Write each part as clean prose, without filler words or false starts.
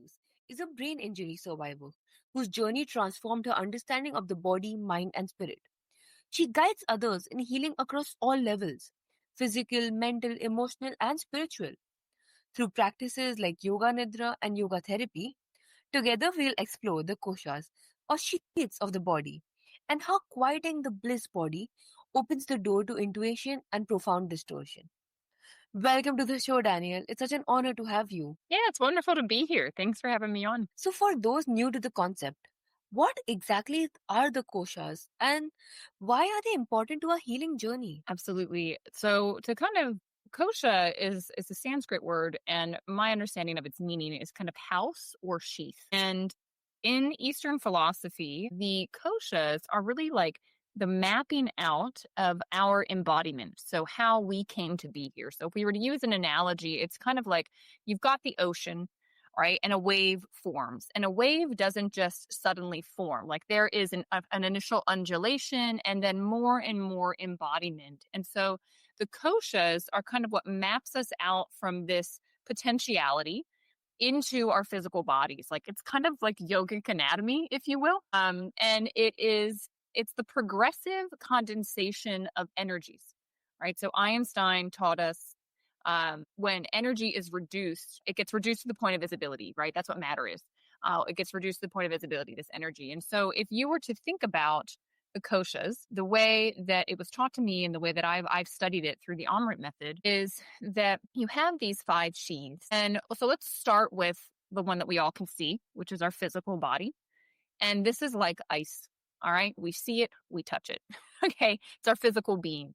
Matthews is a brain injury survivor whose journey transformed her understanding of the body, mind, and spirit. She guides others in healing across all levels: physical, mental, emotional, and spiritual. Through practices like Yoga Nidra and yoga therapy, together we'll explore the koshas, or sheaths of the body, and how quieting the bliss body opens the door to intuition and profound distortion. Welcome to the show, Danielle. It's such an honor to have you. Yeah, it's wonderful to be here. Thanks for having me on. So, for those new to the concept, what exactly are the koshas and why are they important to our healing journey? Absolutely. So to kind of kosha is a Sanskrit word, and my understanding of its meaning is kind of house or sheath. And in Eastern philosophy, the koshas are really like the mapping out of our embodiment. So how we came to be here. So if we were to use an analogy, it's kind of like you've got the ocean, right? And a wave forms. And a wave doesn't just suddenly form. Like there is an initial undulation and then more and more embodiment. And so the koshas are kind of what maps us out from this potentiality into our physical bodies. Like it's kind of like yogic anatomy, if you will. And it's the progressive condensation of energies, right? So Einstein taught us when energy is reduced, it gets reduced to the point of visibility, right? That's what matter is. It gets reduced to the point of visibility, this energy. And so if you were to think about the koshas, the way that it was taught to me and the way that I've studied it through the Amrit method is that you have these 5 sheaths. And so let's start with the one that we all can see, which is our physical body. And this is like ice. All right. We see it, we touch it. Okay. It's our physical being.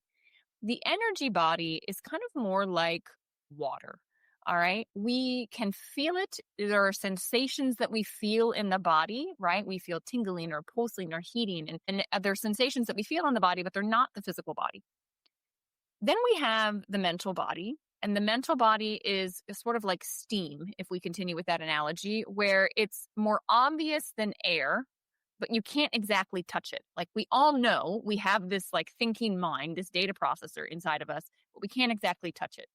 The energy body is kind of more like water. All right. We can feel it. There are sensations that we feel in the body, right? We feel tingling or pulsing or heating, and there are sensations that we feel in the body, but they're not the physical body. Then we have the mental body. And the mental body is sort of like steam, if we continue with that analogy, where it's more obvious than air, but you can't exactly touch it. Like we all know we have this like thinking mind, this data processor inside of us, but we can't exactly touch it.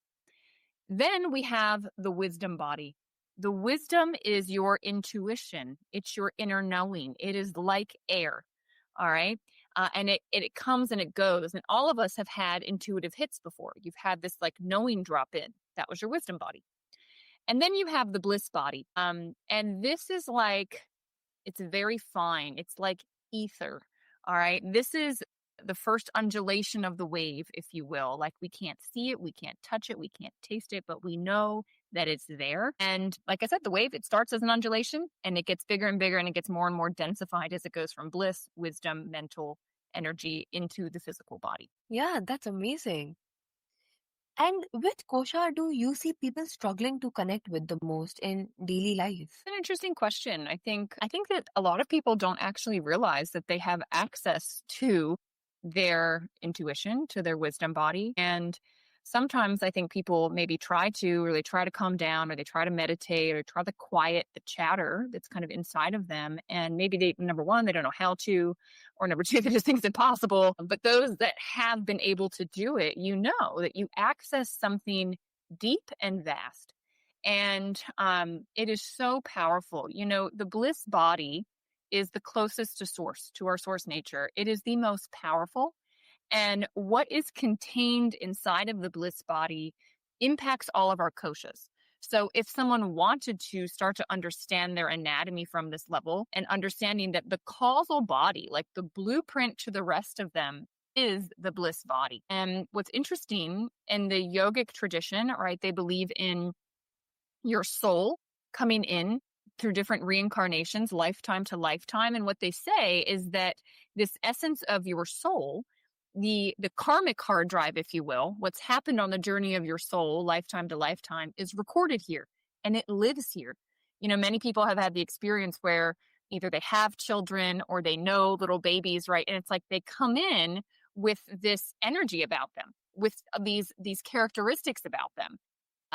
Then we have the wisdom body. The wisdom is your intuition. It's your inner knowing. It is like air. All right. And it comes and it goes. And all of us have had intuitive hits before. You've had this like knowing drop in. That was your wisdom body. And then you have the bliss body. And this is like, it's very fine. It's like ether. All right. This is the first undulation of the wave, if you will. Like we can't see it, we can't touch it, we can't taste it, but we know that it's there. And like I said, the wave, it starts as an undulation and it gets bigger and bigger and it gets more and more densified as it goes from bliss, wisdom, mental energy into the physical body. Yeah, that's amazing. And which kosha do you see people struggling to connect with the most in daily life? It's an interesting question. I think that a lot of people don't actually realize that they have access to their intuition, to their wisdom body. And sometimes I think people maybe try to, or they try to calm down, or they try to meditate, or try to quiet the chatter that's kind of inside of them. And maybe they, number one, they don't know how to, or number two, they just think it's impossible. But those that have been able to do it, you know that you access something deep and vast. And it is so powerful. You know, the bliss body is the closest to source, to our source nature. It is the most powerful. And what is contained inside of the bliss body impacts all of our koshas. So if someone wanted to start to understand their anatomy from this level and understanding that the causal body, like the blueprint to the rest of them, is the bliss body. And what's interesting in the yogic tradition, right, they believe in your soul coming in through different reincarnations, lifetime to lifetime. And what they say is that this essence of your soul, the karmic hard drive, if you will, what's happened on the journey of your soul, lifetime to lifetime, is recorded here and it lives here. You know, many people have had the experience where either they have children or they know little babies, right? And it's like they come in with this energy about them, with these characteristics about them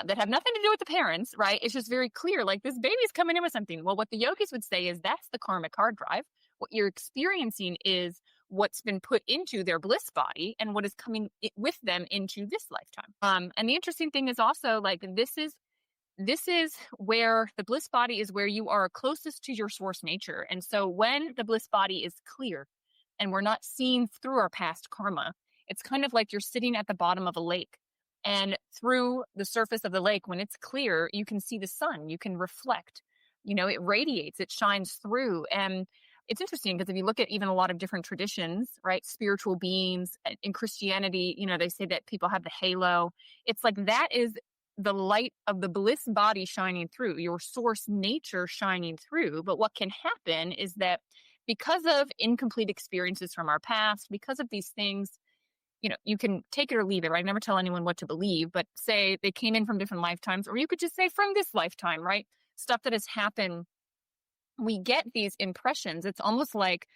that have nothing to do with the parents, right? It's just very clear, like this baby's coming in with something. Well, what the yogis would say is that's the karmic hard drive. What you're experiencing is what's been put into their bliss body and what is coming with them into this lifetime. And the interesting thing is also like, this is this is where the bliss body is, where you are closest to your source nature. And so when the bliss body is clear and we're not seeing through our past karma, it's kind of like you're sitting at the bottom of a lake. And through the surface of the lake, when it's clear, you can see the sun, you can reflect, it radiates, it shines through. And it's interesting because if you look at even a lot of different traditions, right, spiritual beings in Christianity, they say that people have the halo. It's like that is the light of the bliss body shining through, your source nature shining through. But what can happen is that because of incomplete experiences from our past, because of these things, you can take it or leave it, right? I never tell anyone what to believe, but say they came in from different lifetimes, or you could just say from this lifetime, right? Stuff that has happened, we get these impressions. It's almost like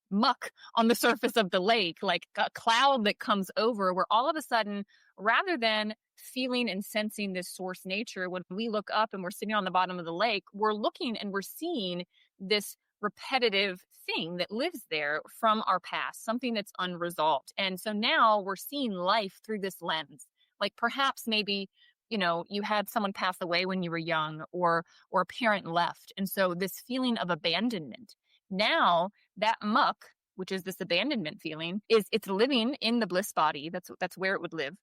muck on the surface of the lake, like a cloud that comes over, where all of a sudden, rather than feeling and sensing this source nature, when we look up and we're sitting on the bottom of the lake, we're looking and we're seeing this repetitive thing that lives there from our past, something that's unresolved. And so now we're seeing life through this lens. Like perhaps maybe you had someone pass away when you were young, or a parent left. And so this feeling of abandonment, now that muck, which is this abandonment feeling, it's living in the bliss body. That's where it would live.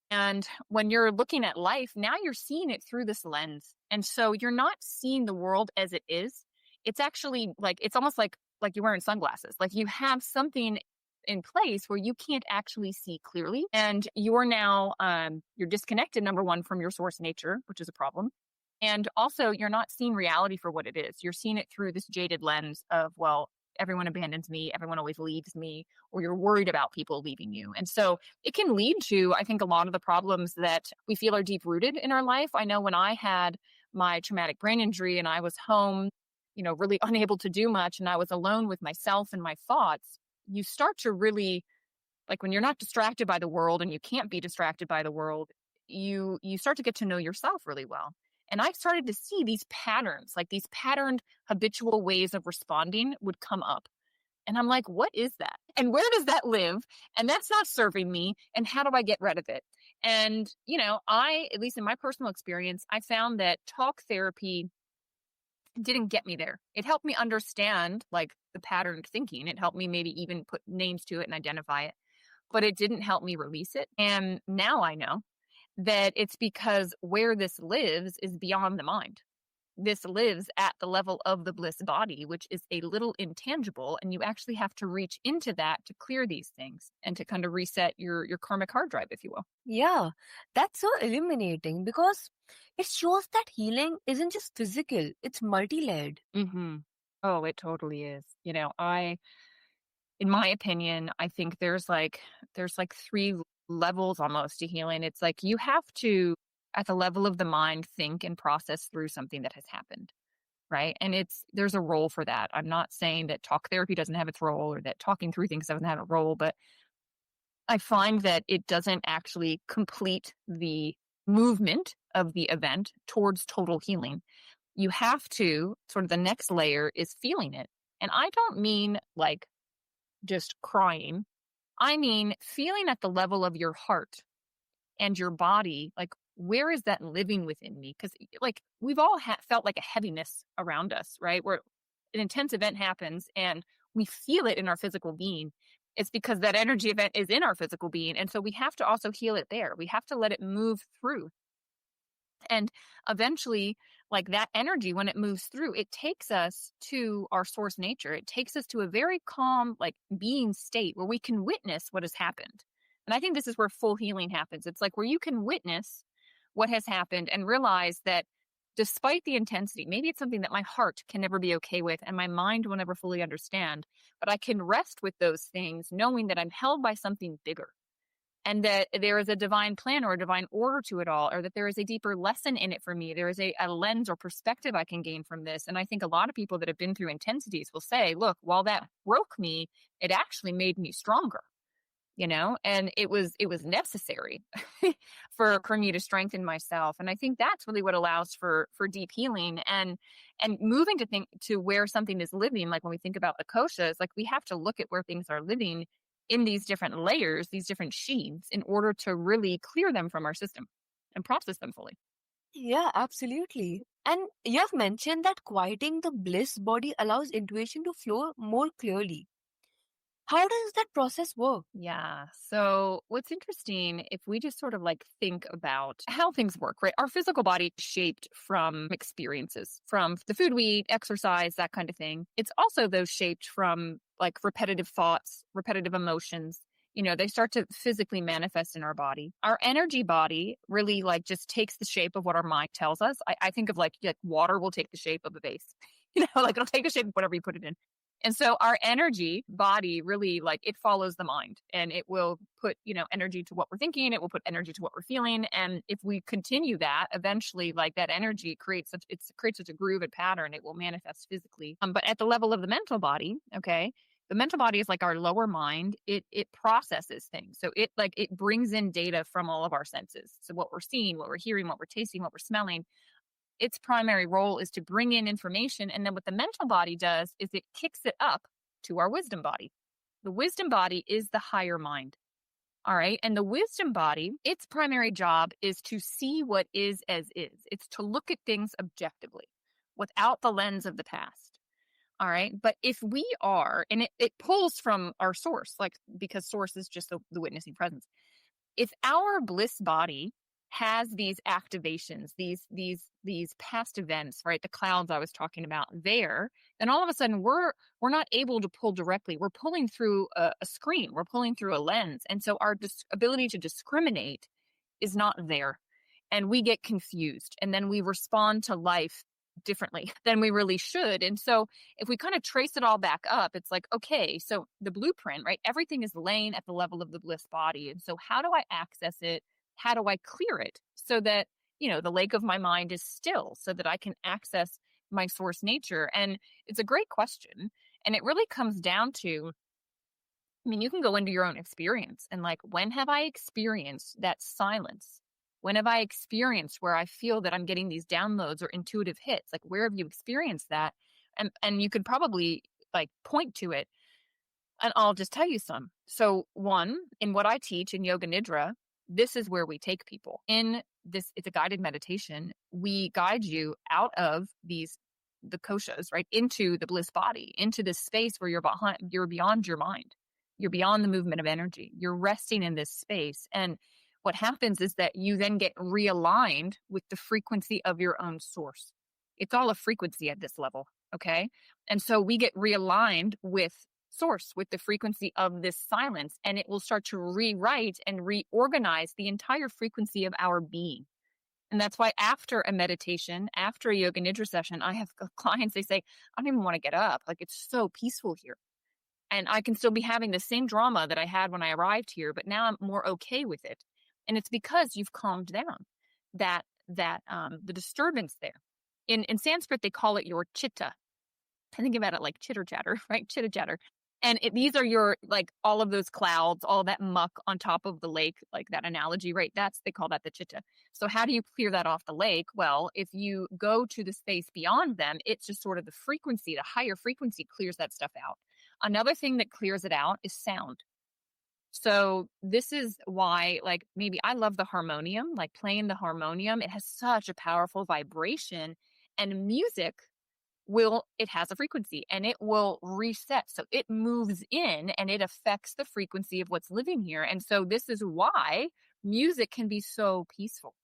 And when you're looking at life, now you're seeing it through this lens. And so you're not seeing the world as it is. It's actually it's almost like you're wearing sunglasses. Like you have something in place where you can't actually see clearly. And you're now, you're disconnected, number one, from your source nature, which is a problem. And also you're not seeing reality for what it is. You're seeing it through this jaded lens of, well, everyone abandons me, everyone always leaves me, or you're worried about people leaving you. And so it can lead to, I think, a lot of the problems that we feel are deep rooted in our life. I know when I had my traumatic brain injury and I was home, really unable to do much, and I was alone with myself and my thoughts, you start to really, like when you're not distracted by the world, and you can't be distracted by the world, you start to get to know yourself really well. And I started to see these patterns, like these patterned habitual ways of responding would come up. And I'm like, what is that? And where does that live? And that's not serving me. And how do I get rid of it? And, at least in my personal experience, I found that talk therapy didn't get me there. It helped me understand like the patterned thinking. It helped me maybe even put names to it and identify it, but it didn't help me release it. And now I know that it's because where this lives is beyond the mind. This lives at the level of the bliss body, which is a little intangible. And you actually have to reach into that to clear these things and to kind of reset your karmic hard drive, if you will. Yeah, that's so illuminating because it shows that healing isn't just physical, it's multi-layered. Mm-hmm. Oh, it totally is. In my opinion, I think there's like three levels almost to healing. It's like you have to, at the level of the mind, think and process through something that has happened, right? And there's a role for that. I'm not saying that talk therapy doesn't have its role, or that talking through things doesn't have a role, but I find that it doesn't actually complete the movement of the event towards total healing. You have to, sort of the next layer is feeling it. And I don't mean like just crying. I mean feeling at the level of your heart and your body. Like, where is that living within me? Because like we've all felt like a heaviness around us, right? Where an intense event happens and we feel it in our physical being. It's because that energy event is in our physical being. And so we have to also heal it there. We have to let it move through. And eventually, like that energy, when it moves through, it takes us to our source nature. It takes us to a very calm, like being state where we can witness what has happened. And I think this is where full healing happens. It's like where you can witness what has happened and realize that despite the intensity, maybe it's something that my heart can never be okay with and my mind will never fully understand, but I can rest with those things knowing that I'm held by something bigger. And that there is a divine plan or a divine order to it all, or that there is a deeper lesson in it for me. There is a lens or perspective I can gain from this. And I think a lot of people that have been through intensities will say, look, while that broke me, it actually made me stronger, and it was necessary for me to strengthen myself. And I think that's really what allows for deep healing and moving to think to where something is living. Like when we think about the koshas, like we have to look at where things are living in these different layers, these different sheaths, in order to really clear them from our system and process them fully. Yeah, absolutely. And you have mentioned that quieting the bliss body allows intuition to flow more clearly. How does that process work? Yeah. So, what's interesting, if we just sort of like think about how things work, right? Our physical body is shaped from experiences, from the food we eat, exercise, that kind of thing. It's also, those shaped from like repetitive thoughts, repetitive emotions. They start to physically manifest in our body. Our energy body really like just takes the shape of what our mind tells us. I think of like water will take the shape of a vase, like it'll take the shape of whatever you put it in. And so our energy body really like it follows the mind, and it will put, energy to what we're thinking. It will put energy to what we're feeling. And if we continue that, eventually like that energy creates such a groove and pattern, it will manifest physically. But at the level of the mental body, okay, the mental body is like our lower mind. It processes things. So it brings in data from all of our senses. So what we're seeing, what we're hearing, what we're tasting, what we're smelling, its primary role is to bring in information. And then what the mental body does is it kicks it up to our wisdom body. The wisdom body is the higher mind. All right. And the wisdom body, its primary job is to see what is as is. It's to look at things objectively without the lens of the past. All right. But if we are, and it pulls from our source, like because source is just the witnessing presence. If our bliss body has these activations, these past events, right? The clouds I was talking about there, then all of a sudden we're not able to pull directly. We're pulling through a screen. We're pulling through a lens, and so our ability to discriminate is not there, and we get confused, and then we respond to life differently than we really should. And so if we kind of trace it all back up, it's like, okay, so the blueprint, right? Everything is laying at the level of the bliss body. And so how do I access it? How do I clear it so that, the lake of my mind is still so that I can access my source nature? And it's a great question. And it really comes down to, I mean, you can go into your own experience and like, when have I experienced that silence? When have I experienced where I feel that I'm getting these downloads or intuitive hits? Like, where have you experienced that? And you could probably like point to it. And I'll just tell you some. So, one, in what I teach in Yoga Nidra, this is where we take people. In this, it's a guided meditation. We guide you out of the koshas, right, into the bliss body, into this space where you're beyond your mind. You're beyond the movement of energy. You're resting in this space. And what happens is that you then get realigned with the frequency of your own source. It's all a frequency at this level. Okay. And so we get realigned with source, with the frequency of this silence, and it will start to rewrite and reorganize the entire frequency of our being. And that's why after a meditation, after a yoga nidra session, I have clients, they say, I don't even want to get up. Like, it's so peaceful here. And I can still be having the same drama that I had when I arrived here, but now I'm more okay with it. And it's because you've calmed down the disturbance there. In Sanskrit, they call it your chitta. I think about it like chitter chatter, right? Chitter chatter. And these are your, like, all of those clouds, all that muck on top of the lake, like that analogy, right? They call that the chitta. So how do you clear that off the lake? Well, if you go to the space beyond them, it's just sort of the frequency, the higher frequency clears that stuff out. Another thing that clears it out is sound. So this is why, like, maybe I love the harmonium, like playing the harmonium. It has such a powerful vibration, and music it has a frequency and it will reset. So it moves in and it affects the frequency of what's living here. And so this is why music can be so peaceful.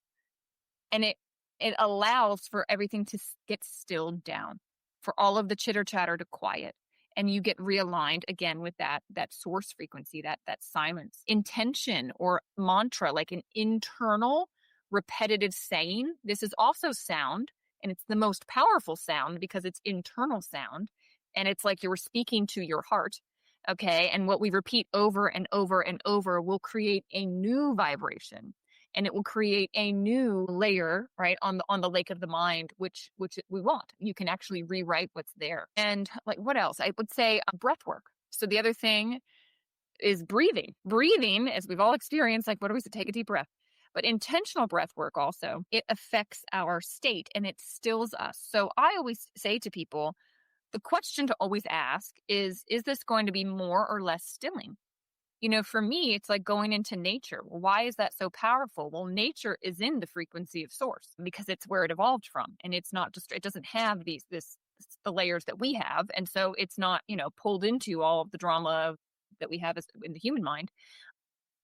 And it allows for everything to get stilled down, for all of the chitter chatter to quiet. And you get realigned again with that source frequency, that silence. Intention or mantra, like an internal repetitive saying. This is also sound, and it's the most powerful sound because it's internal sound. And it's like you're speaking to your heart. Okay. And what we repeat over and over and over will create a new vibration, and it will create a new layer, right, on the lake of the mind, which we want. You can actually rewrite what's there. And like, what else? I would say breath work. So the other thing is breathing. Breathing, as we've all experienced, like, what do we say? Take a deep breath. But intentional breath work also, it affects our state and it stills us. So I always say to people, the question to always ask is this going to be more or less stilling? For me, it's like going into nature. Well, why is that so powerful? Well, nature is in the frequency of source because it's where it evolved from. And it's not just, it doesn't have the layers that we have. And so it's not, pulled into all of the drama that we have in the human mind.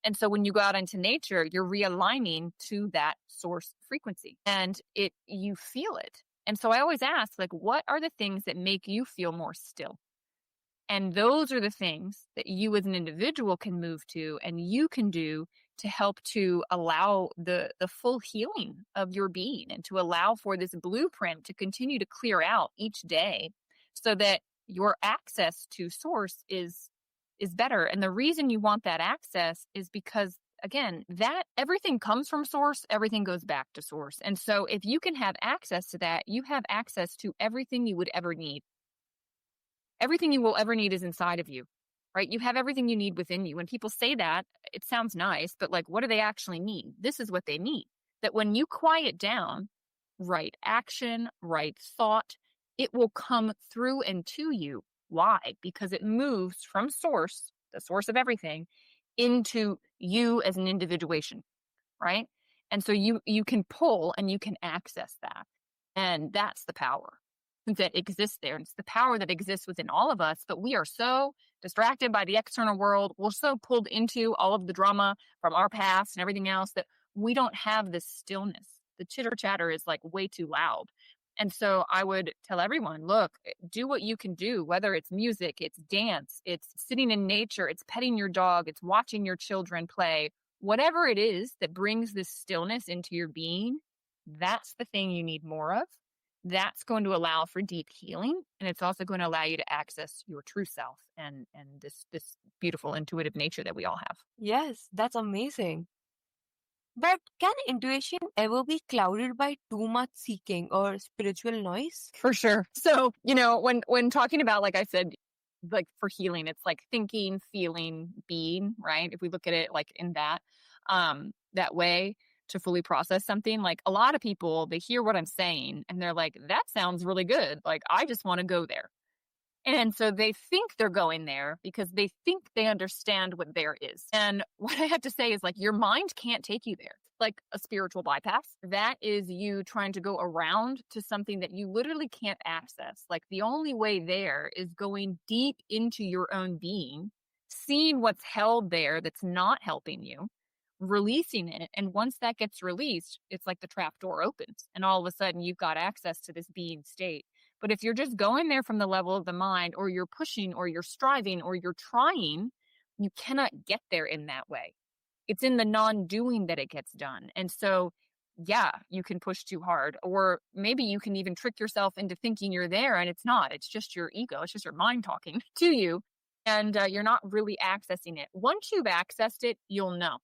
And so when you go out into nature, you're realigning to that source frequency and you feel it. And so I always ask, like, what are the things that make you feel more still? And those are the things that you as an individual can move to and you can do to help to allow the full healing of your being and to allow for this blueprint to continue to clear out each day so that your access to source is better. And the reason you want that access is because, again, that everything comes from source, everything goes back to source. And so if you can have access to that, you have access to everything you would ever need. Everything you will ever need is inside of you, right? You have everything you need within you. When people say that, it sounds nice, but like, what do they actually need? This is what they need. That when you quiet down, right action, right thought, it will come through and to you. Why? Because it moves from source, the source of everything, into you as an individuation, right? And so you can pull and you can access that. And that's the power that exists there. And it's the power that exists within all of us, but we are so distracted by the external world. We're so pulled into all of the drama from our past and everything else that we don't have this stillness. The chitter chatter is like way too loud. And so I would tell everyone, look, do what you can do, whether it's music, it's dance, it's sitting in nature, it's petting your dog, it's watching your children play, whatever it is that brings this stillness into your being, that's the thing you need more of. That's going to allow for deep healing, and it's also going to allow you to access your true self and this beautiful intuitive nature that we all have. Yes, that's amazing. But can intuition ever be clouded by too much seeking or spiritual noise? For sure. So, when talking about, like I said, like for healing, it's like thinking, feeling, being, right? If we look at it like in that way to fully process something, like a lot of people, they hear what I'm saying and they're like, that sounds really good. Like, I just want to go there. And so they think they're going there because they think they understand what there is. And what I have to say is, like, your mind can't take you there. Like a spiritual bypass. That is you trying to go around to something that you literally can't access. Like, the only way there is going deep into your own being, seeing what's held there that's not helping you, releasing it. And once that gets released, it's like the trap door opens and all of a sudden you've got access to this being state. But if you're just going there from the level of the mind, or you're pushing, or you're striving, or you're trying, you cannot get there in that way. It's in the non-doing that it gets done. And so, yeah, you can push too hard, or maybe you can even trick yourself into thinking you're there and it's not. It's just your ego. It's just your mind talking to you. And you're not really accessing it. Once you've accessed it, you'll know.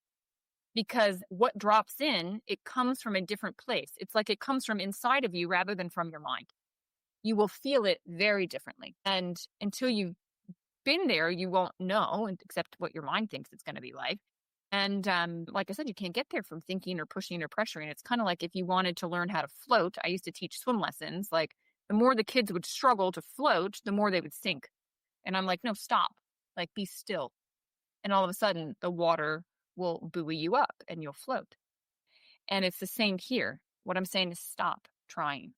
Because what drops in, it comes from a different place. It's like it comes from inside of you rather than from your mind. You will feel it very differently. And until you've been there, you won't know, except what your mind thinks it's going to be like. And like I said, you can't get there from thinking or pushing or pressuring. It's kind of like if you wanted to learn how to float. I used to teach swim lessons. Like, the more the kids would struggle to float, the more they would sink. And I'm like, no, stop. Like, be still. And all of a sudden, the water will buoy you up and you'll float. And it's the same here. What I'm saying is stop trying.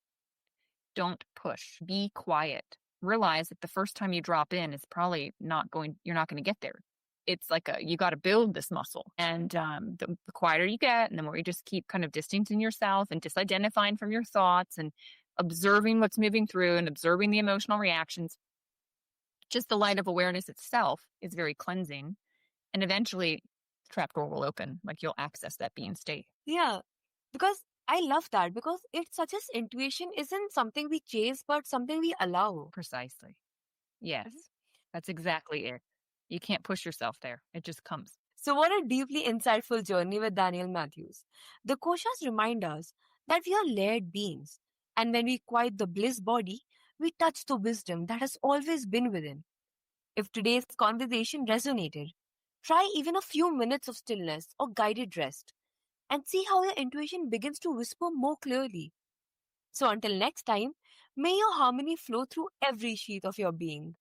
Don't push. Be quiet. Realize that the first time you drop in, it's probably you're not going to get there. It's like you got to build this muscle. And the quieter you get, and the more you just keep kind of distancing yourself and disidentifying from your thoughts and observing what's moving through and observing the emotional reactions, just the light of awareness itself is very cleansing. And eventually, the trapdoor will open. Like, you'll access that being state. Yeah, because I love that, because it suggests intuition isn't something we chase, but something we allow. Precisely. Yes, that's exactly it. You can't push yourself there. It just comes. So, what a deeply insightful journey with Danielle Matthews. The Koshas remind us that we are layered beings, and when we quiet the bliss body, we touch the wisdom that has always been within. If today's conversation resonated, try even a few minutes of stillness or guided rest and see how your intuition begins to whisper more clearly. So, until next time, may your harmony flow through every sheath of your being.